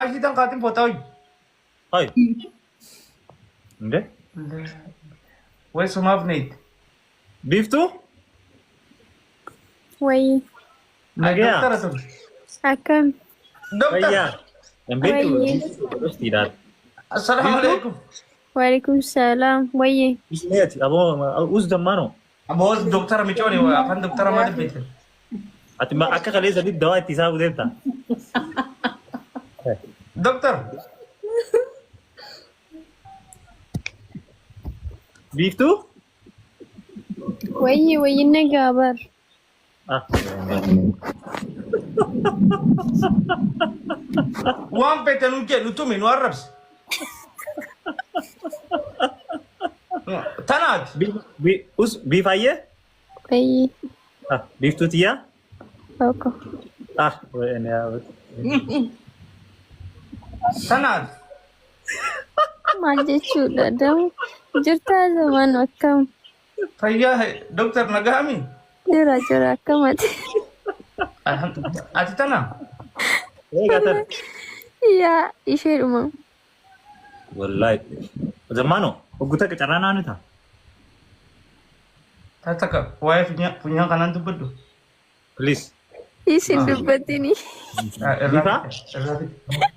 Kita angkatin foto. Hai. Nde? Where's some of need? Beef tu? Wai, Agak. Dokter tu. akan. Dokter. Iya. Yang beef tu. Wai. Terus tidak. Assalamualaikum. Waalaikumsalam. Wai, Lihat, abo us zamano. Abos dokter michoni wa afan dokter ma debete. Ati ma akka kale sadi dawa itisabu debta. Dokter. Beef tu? wai na gabar. Ah. Wan pete nunke nutumi no arabs. Tanat. Beef aye? Wai, Ah, beef tu tia? oko. Ah, ini ya. Tanat. Maal jechuudha dam. Jirtaa zaman akkam. Fayya dokter nagami. Jira akkamati. Alhamdulillah. Ati tana. Eh, kata. Yaa isheedhuma. Wallahi. Zamano, uguta kecarana ni ta. Tataka wife punya kanan tu bedu. Please. Isin dubbatini. Erra.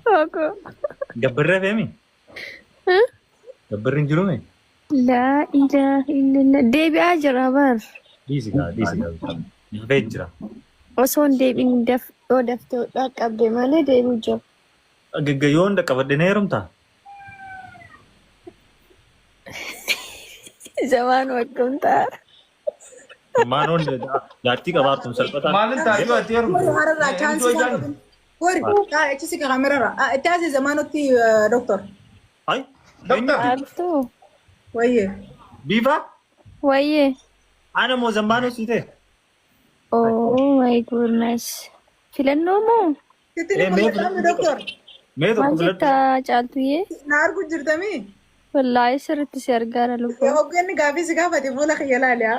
Oko. Gabbarra femi. Huh? Gabbarrin jiru me. La ilaha illallah. Deebi'aa jira bar. Disi ga. Nafeet jira. Osoo hin deebiin daftee qabde malee deebi'u jira. Gaggayoon da qabadde na heerumta. Zaman akkam ta'a. Maanoon jaartii qabaartuun salphataa. Maalin taa'ee ati heerum. Hararraa chaansii qabu. Wari, echisi kamerarra. Itti zamanotti doktor. Ay, Dokter. Artuu. Wayye. bifa? Wayyee. Ana moo zambaanoo siite? Oh my goodness. Filannoo moo? Itti mee ni fayyadamu doktor. Mee tokko Maal filadhu. jettaa caaltuyyee? Na argu jirtami. Wallaahi sirriitti si argaara lubbuu. Hogganni gaafii si gaafate fuula kiyya laali'a.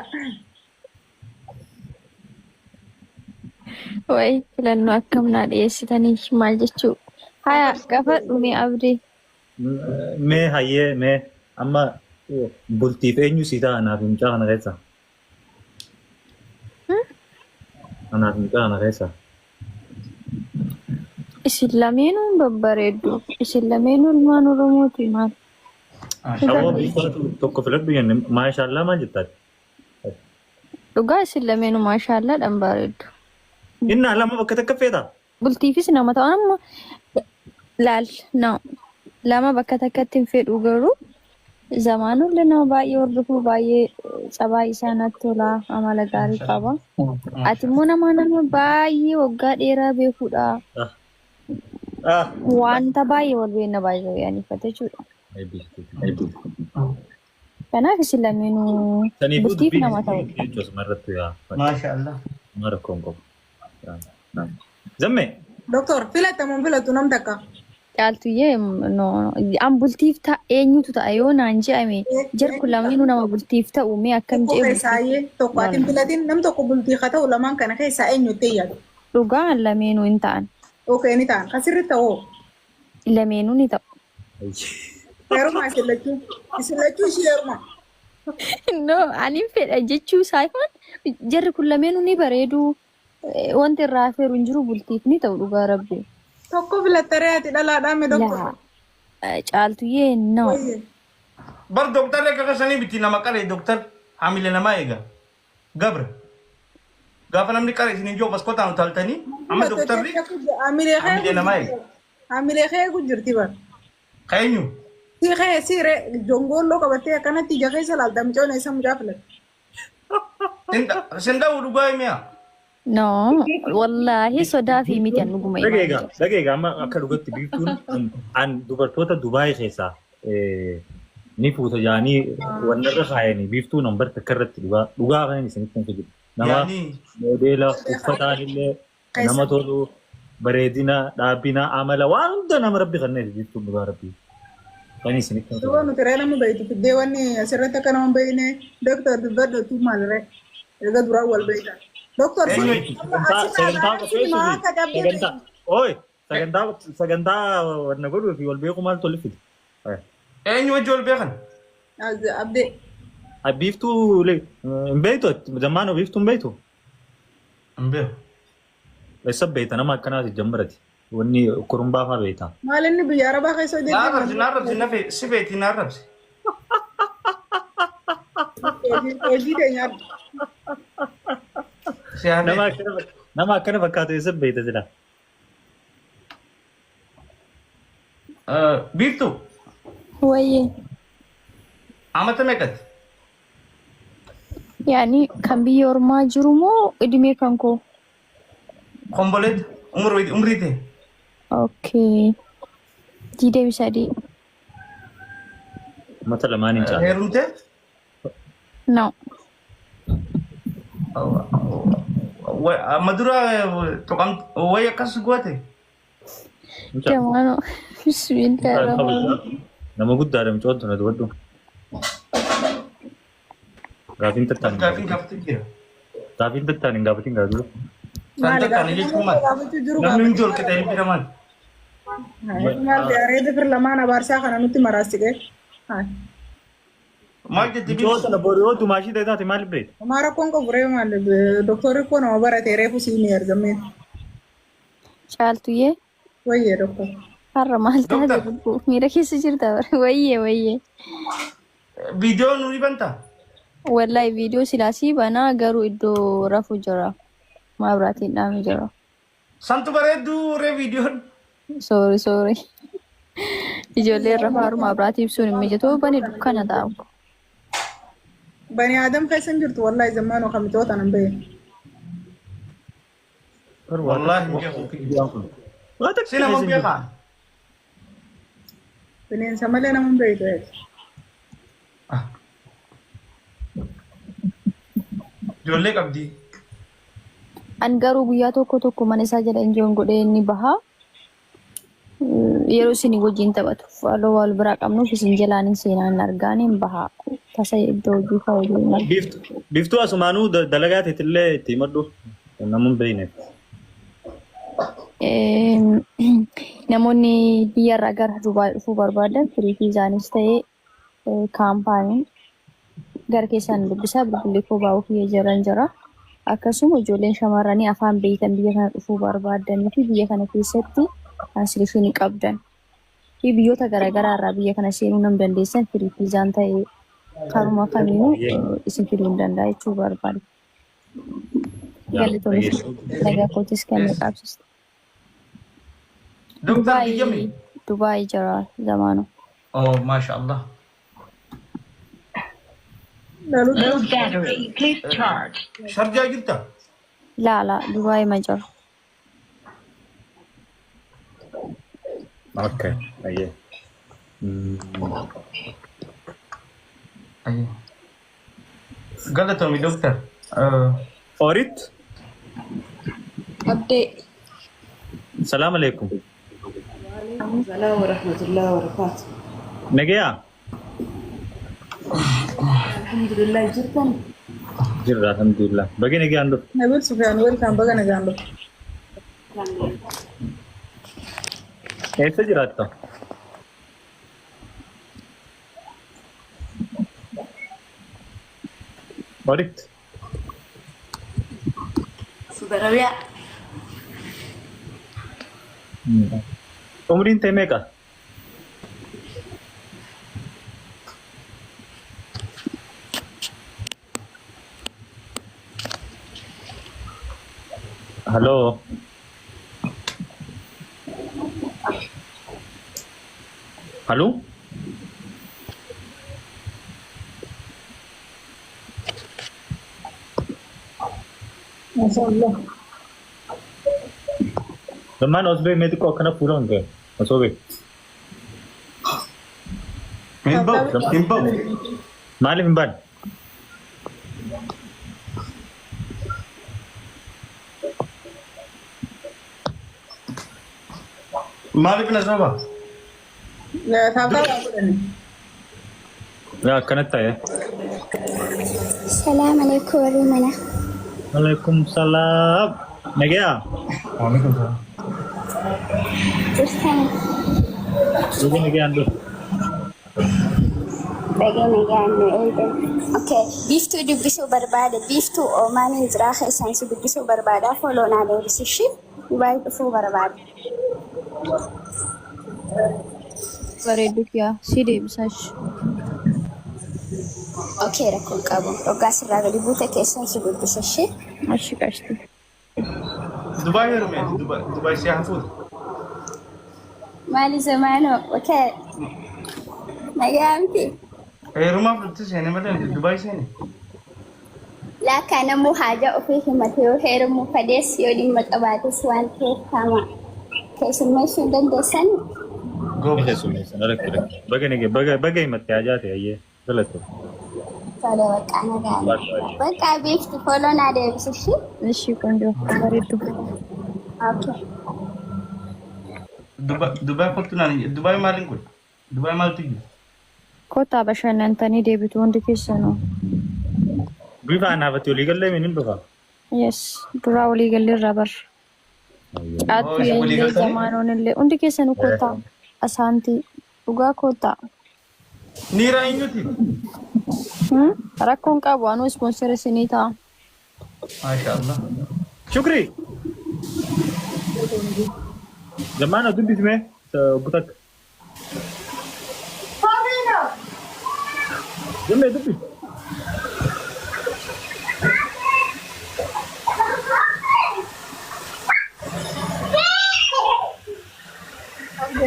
Wayi filannoo akkam naa dhiyeessitanii maal jechuu? Haya gaafadhu mee abdii. Mee hayyee mee amma bultiif eenyu si ta'a anaaf mucaa kana keessa? Anaaf mucaa kana keessa. Isin lameenuu babbareeddu. Isin lameenuu ilmaan Oromooti maal? Aboo bifaatu tokko filadhu jenne maashaallah maal jettaati? Dhugaa isin lameenuu maashaallah dhan bareeddu. Innaa lama bakka takka feeta? Bultiifis nama ta'an amma laal lama bakka takkatti hin fedhu garuu zamaanullee nama baay'ee hordofuu baay'ee cabaa isaa natti tolaa amala gaarii qaba. Ati immoo nama baay'ee waggaa dheeraa beekuudha. Wanta baay'ee wal beekna baay'ee yaaniffate jechuudha. Kanaaf isin lameenuu bultiif nama ta'u. Maashaallah. Mara kongo. Zamme. Doktor, filatamuun filatu nam takka. Caaltuyyee an bultiif eenyutu ta'a yoo naan je'ame jarku lameenuu nama bultiif ta'u mee akkam Tokko je'e keessaayyee tokko ati hin filatin nam tokko bultii haa ta'u lamaan kana keessaa eenyutti yaadu. dhugaan lameenuu hin ta'an. Okay ni ta'an kasirri ta'oo. Lameenuu ni ta'u. Heerumaa isin lachuu ishee heerumaa. No, ani fedha jechuu saayifan jarri kun lameenuu ni bareedu. Wanti irraa feeru hin jiru bultiif ni ta'u dhugaa rabbi. Tokko filattaree ati dhalaadhaame doktor. Caaltuyyee no. Bar dokter ka sani biti nama kare dokter hamile nama ega. Gabra. Gaafa namni kare isin joo baskota nu taltani amma dokter ni hamile nama ega. Hamilee kee ku jirti bar. Kayenyu. Siire jongolloo qabattee akkanatti ija keessa laalta micoona isa mucaa filate. Senda udugaa miya. No, wallahi sodaa fi miti an dhuguma Dhageega amma akka dhugatti biiftuun an dubartoota Dubaay keessaa ni fuuta jaanii wanarra kaayanii biiftuu nambar takka irratti dhugaa kan isinitti kan jiru. Nama modeela uffataan illee nama tolu bareedina dhaabbina amala waan hunda nama rabbi kanneen biiftuun dhugaa rabbi. Kan isinitti kan jiru. Duba nuti ree nama bayitu fiddee wanni asirratti akka nama bayine doktor dubbadhu tu maaliree erga duraan wal bayitan. Doktor Sagantaa. Oi, sagantaa wanna godhuu fi wal beeku maaltu wal fide. Eenyu wajji wal beekan? Abdee. Biiftuu hin beektu zammaanoo biiftuu hin beektu. Hin beeku. Eessa beekta nama akkanaati jammarati. Wanni kurumbaa fa'aa beekta. Maal inni biyya Arabaa keessa hojjetu? Naarrabsi si beekti naarrabsi. Hojii keenya. Nama akkana fakkaatu eessa beekta jira. Biiftuu. Wayyee. Amata meeqatti? Yaani kan biyya ormaa jiru moo idimee kan koo? Komboleet umrii ta'e. Okay. Jidee bisadii. Mata lamaan hin caalu. Heerumtee? No. Madura tuqam wayii akkas goote? Jamaano. Bismillah. Nama guddaadha micoottu na dubbadhu. Gaafiin tattaan. Gaafiin gaafatin jira. Gaafiin tattaan hin gaafatin gaafatu. San tattaan jechuun maal? Namni hundi ol qixee hin firaman. Maal reeda fir lamaan abaarsaa kana nutti maraasite. Maal jetti Micoota na boodoo dumaashii ta'e taate maal beekta? Amaara koon qabu ree maal doktorri koo nama barate reefu siinii argameen. Caaltuyyee. Wayyee doktor. Har'a maal taate lubbuu miira keessa jirta wayyee. Viidiyoo nuyi banta? Wallahi viidiyoo silaasii banaa garuu iddoo rafu jira. Maabiraatiin dhaame jira. Santu bareedduu ree viidiyoon? Sorry. Ijoollee irra faaru maabiraatii ibsuun hin mijatu bani dukkana taa'u. Bani Adam keessa hin jirtu wallahi zammaanoo kamitoota nan bahe. Wallahi si nama beekaa? Bineensa malee nama hin beektu. Ijoollee qabdi. An garuu guyyaa tokko mana isaa jala injoon godhee inni bahaa. Yeroo isin wajjin taphatu faaloo wal biraa qabnuuf isin jalaan seenaan argaan hin bahaa. Tasa iddoo hojii fa'aa Biiftuu asumaanuu dalagaa teetillee itti himadhu namuun beeyne. Namoonni biyyarraa gara Dubaay dhufuu barbaadan firii fiizaanis ta'ee kaampaaniin gara keessaan dubbisaa bilbilee koobaa ofii jiran jira. Akkasuma ijoolleen shamarranii afaan beektan biyya kana dhufuu barbaadanii fi biyya kana keessatti tiraansileeshinii qabdan fi biyyoota garaagaraa irraa biyya kana seenuu nam dandeessan firii fiizaan ta'ee karuma kamiinuu isin fiduu hin danda'a jechuu barbaadu. Galatoonni nagaa kootis kan qaabsiste. Doktor Biyyami? Dubaay jira zamaanu. Oh, mashallah. No battery. Please charge. Sharjaa jirta? La, Dubaay ma jira. Okay, ayyee. Galatoomii doktor. Orit? Abdee. Salaam alaikum. Salaam wa rahmatullahi wa barakatuh. Nagaya? Alhamdulillah jirtan. Jirra alhamdulillah. Bagi nagaan dhuf. Nabil Sufyan welcome baga nagaan dhuf. Eessa jiraatta? Orit? Sudarabia. Umriin ta'e meeqa? Hello. Hello? Masyaallah. Zaman osbe में तो कोकना पूरा होंगे असोबे Himbau. मालिक हिंबान Maaliif na soba? Taaptaa waa godhani. या कनेक्ट है السلام عليكم ورحمة वालेकुम सलाम नगया Waalaikumsalam. Turtanii Begini gandu. dhageenyaan eegan. Okay, biiftuu dubbisuu barbaada. Biiftuu Oomaanii jiraa keessaan si dubbisuu barbaada. Foloonaa deebisishi baay'ee dhufuu barbaada. Bareedduu yaa si deebisash. Okay, rakkoon qabu. Dhoggaa sirraa gadi buute keessaan si dubbisashi. Ashi qashti. Dubai heerume Dubai si hafuudha. Maali zamaanoo? Okay. Nagaamti. Heerumaaf dhufti seene malee Dubai seene. Laakkaa namuu haajaa ofii himate yoo heerumuu fadees yoo dhimma qabaates waan ta'eef kama. Keessummeessuu hin dandeessan? Gobe sumesan rakki. Bagay matti ajaate ayyee. Galatu. Tole baqqaa nagaan. Baqqaa biiftu foloonaa deebisishi. Ishi qondo bareedduu. Okay. Dubai kottu naan Dubai maaliin kun? Dubai maaltu jiru? Kottaa bashannantanii deebitu hundi keessanuu. Bifa anaafatti olii gallee minin dhufa. Yes, duraa walii galleerraa bar. Caattu illee zamaanoon illee hundi keessanuu kottaa. Asaantii dhugaa kottaa. Niira eenyuti? Rakkoon qabu anuu ispoonsera isinii ta'a. Maashaallah. Shukri. Zamana dubbis mee butak. Jamme dubbis.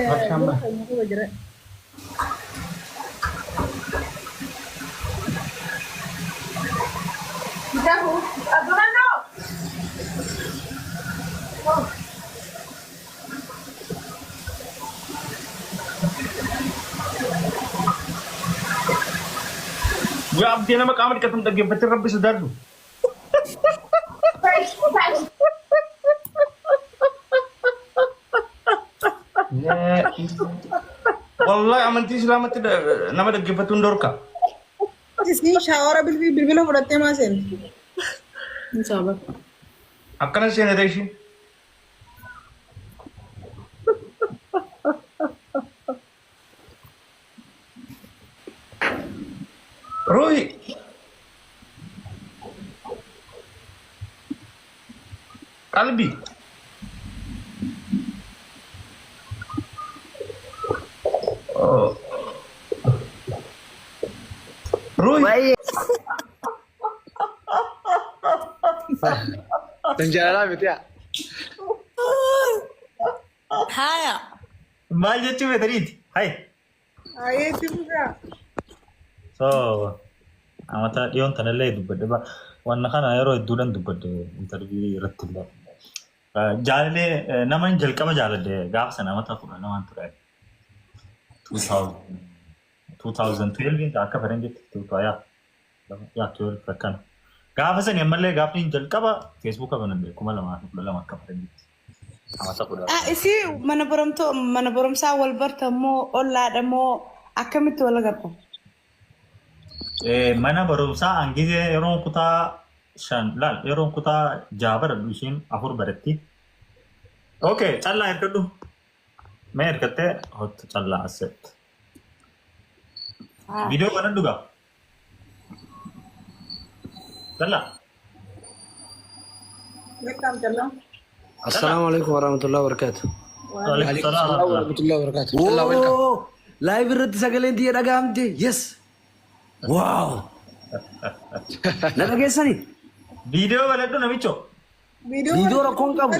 Maashaallah. Gua abdi nama kamu dikatum tak gempetir rabbi sudardu. Wallahi amanti selamat tidak nama dah gempetun dorka. Sini shower bilbil pudhatte maasen. Inshallah. Akkana seen reeshi. Roy. Kalbi. Oh. Roy. Penjara betul ya? Haya. Maal jechuu beekaniiti. Hai. Ayee timuudha. So amata dhiyoon tanallee dubbadde wanna kana yeroo hedduudhaan dubbadde interviyuu irratti illee. Jaalallee nama hin jalqaba jaaladde gaafa sana amata 10 ture. 2012 akka faranjitti tuutaayaa. Yaa 12 akkana. Gaafa sana ammallee gaafni hin jalqaba Facebook banadde 2012 akka faranjitti. Isi mana barumsaa wal bartamoo ollaadha moo akkamitti wal agarta? Mana barumsaa hangizee yeroo kutaa shan laal yeroo kutaa jaabara ishiin afur baratti. Okay, callaa ergadhu. Mee ergattee hot callaa asset. Video kana dhugaa. Callaa. Welcome Jallam. Assalamualaikum warahmatullahi wabarakatuh. Waalaikumsalam warahmatullahi wabarakatuh. Oh, live irratti sagaleen tiyya dhagahamte. Yes. Wow. Nama keessani? Video baladhu namicho. Video rakkoon qabu.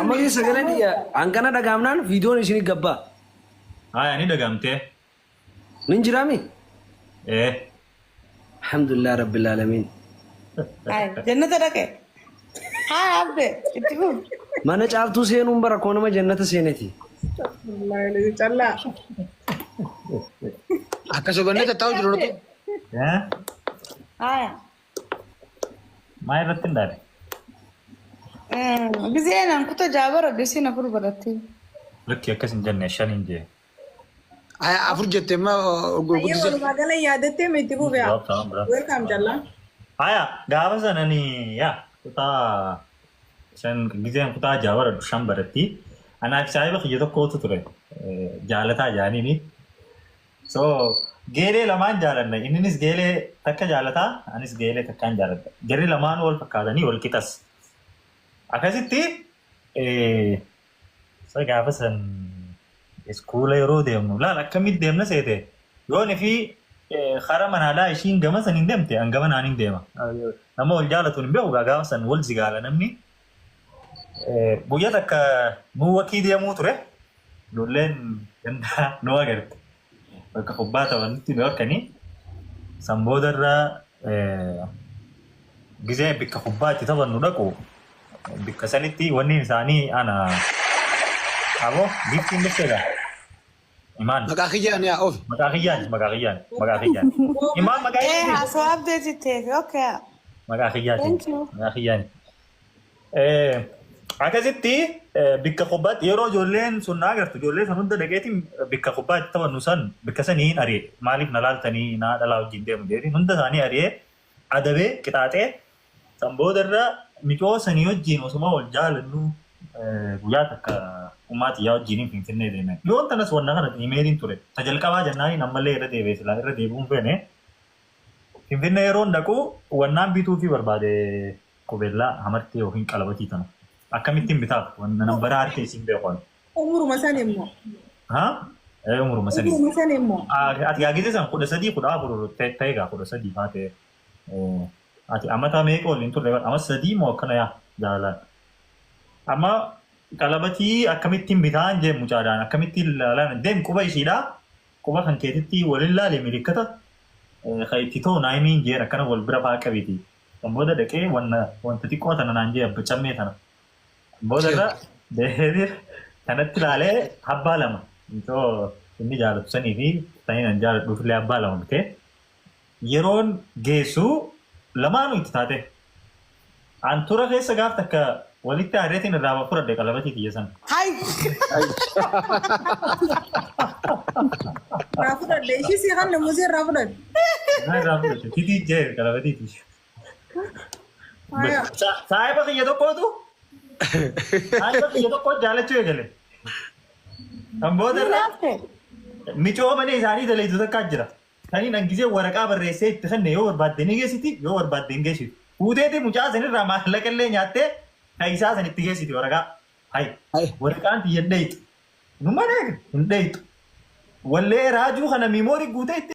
Amma keessi sagaleen tiyya hangana dhagahamnaan videoon isinii gabbaa. Haa, ni dhagamtee. Nin jiraami? Eh. Alhamdulillah rabbil alamin. Jannata dhaqe. Haa abde itti kun. Mana caaltuu seenuun bara koo nama jannata seeneti. Wallahi callaa. Akka sobanne taa'u jiru nuti. Eh. Haya. Maa irratti hin daale. Gizeenaan kuta jaabara gisiin afur godhatte. Lakki akkas hin jenne shan hin jee. Afur jettee ma Ayee walumaa gala yaadattee miti buufee. Welcome Jallam. Haya, gaafa sana ni yaa kutaa shan gizeen kutaa jaabara shan baratti Anaaf saayiba kiyya tokkootu ture. Jaalataa jaaniini. So geelee lamaan jaalanna. Inninis geelee takka jaalataa, anis geelee takkaan jaaladha. Jarri lamaan wal fakkaatanii wal qixas. Akkasitti gaafa san iskuula yeroo deemnu laal akkamitti deemna seete yoon fi karaa manaadhaa ishiin gama san hin deemte an gama naan hin deema. Nama wal jaalatuun hin beeku gaafa san wal zigaala namni. Guyyaa takka nuu wakii deemuu ture. Ijoolleen gandaa nu agarte. Bakka kubbaa taphanitti nu akkanii. San boodarraa gizee bakka kubbaa itti taphannu dhaqu. Bakka sanitti wanni isaanii ana abo biftiin dhufeedha. Imaan. Maqaa kiyyaan yaa ofi. Maqaa kiyyaan. Imaan maqaa kiyyaan. Haasoo abdeetitteef okay. Maqaa kiyyaan. Akkasitti bakka kubbaatti yeroo ijoolleen sun na agartu ijoollee san hunda dhaqeetiin bakka kubbaatti taphannu san bakka sanii ari'e maaliif na laaltanii na dhalaa wajjin deemu jedhanii hunda isaanii ari'ee adabee qixaaxee san boodarra miicoo sanii wajjin osuma wal jaalannu guyyaa takka ummaatii yaa wajjiniin finfinnee deeme. Yoon tanas wanna kana imeeliin ture. Tajalqabaa jennaaniin ammallee irra deebee silaa irra deebi'uun feene. Finfinnee yeroon dhaqu wannaan bituu fi barbaade qubeellaa hamartee yookiin qalabatii tana. Akkamittiin bitaaf wanna nambaraa harkee isin beekoon. Umuruma san immoo. Haa? Umuruma sanii. Umuruma san immoo. Ati yaagise san 13 14 ta'e gaa 13 haatee. Ati amata meeqa waliin turre amma 3 moo akkana yaa jaalaan. Amma qalabatii akkamittiin bitaan jee mucaadhaan akkamittiin ilaalan deem quba ishiidhaa quba kan keetitti waliin laalee milikkata kan itti ta'u naayimiin jeen akkana wal bira fa'aa qabeeti. Kan booda dhaqee wanta xiqqoo tana naan jee abbacammee tana. Booda irra deebiir kanatti ilaalee abbaa lama. Itoo inni jaalatu sanii fi sanii nan jaaladhuuf illee abbaa lama bitee yeroon geessu lamaanuu itti taate. Antura keessa gaaf takka walitti aareetiin irraa furadhe qalabatii kiyya san. Hai! Irraa fudhadhe ishii si kan namusii irraa fudhadhe. Naa irraa fudhadhe titii jee qalabatii kiyya. Saayiba kiyya tokkootu saayiba kiyya tokkoo jaalachuu eegale. Kan booda irraa micoomanii isaanii daleetu takkaa jira. Kaniin hangisee waraqaa barreessee itti kenne yoo barbaadde ni geessiti yoo barbaadde hin geessitu. Fuuteeti mucaa sanirraa maallaqa illee nyaattee kaisaa san itti geessiti waraqaa. Hai waraqaan tiyya dheeyxu. Numa dheeyxu hin dheeyxu. Wallee raajuu kana miimoorii guutee itti